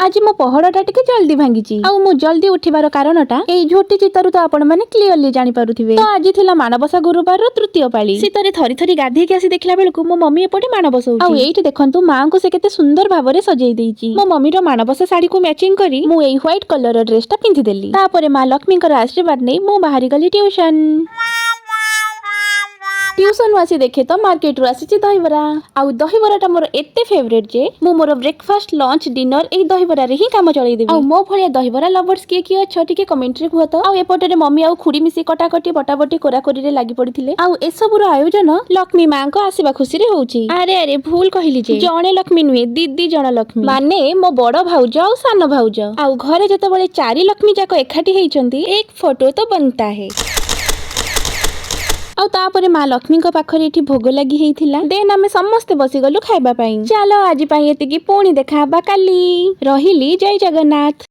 आज मो पहड़टा टिके जल्दी भांगी आउ मु जल्दी उठिबार कारणटा एई झोटी चित्रु तो आपण माने क्लियरली जानि पारुथिबे। तो आज थिला मानबसा गुरुवार रो तृतीय पाळी। शीतरे थरी थरी गाधी के आसी देखला बेलकु मो मम्मी एपटे मानबसा होची। आउ एइठी देखंतु मां को से केते सुंदर भाबरे सजेई देइची। मो मम्मी रो मानबसा साड़ी को मैचिंग करी मु एई व्हाइट कलर रो ड्रेसटा पिंधि देली। तापरे मां लक्ष्मी कर आशीर्वाद नै मु बाहरी गली ट्यूशन। ट्यूशन आसी देखे तो मार्केट रू आसी दहीबरा। आउ दहीबराटा मोर एते फेवरेट जे मु मोर ब्रेकफास्ट लंच डिनर एई दहीबरा रे ही काम चलाई देबी। आउ मो भलिया दहीबरा लवर्स किए अछ टिके कमेंट रे कुह तो। आउ एपटे रे मम्मी आउ खुडी मिसी कटाकटी बटाबटी कोराकोरी रे लागि पड़िथिले। आउ एसबु रो आयोजन लक्ष्मी मां को आसीबा खुशी रे होउची। अरे अरे भूल कहिली जे जणे लक्ष्मी नुए दीदी जण लक्ष्मी माने मो बड़ भाउज आउ सान भाउज। आउ घरे जते बळे चारि लक्ष्मी जाको एखाटी हेइचंती एक फोटो तो बनता है। आउ तापरे मां लक्ष्मी को पाखरे एठी भोग लागि हेइथिला। देन आमे समस्त बसी गलु खाइबा पई। चलो आज पई एतिकी पुणी देखा बा काली। रहिली जय जगन्नाथ।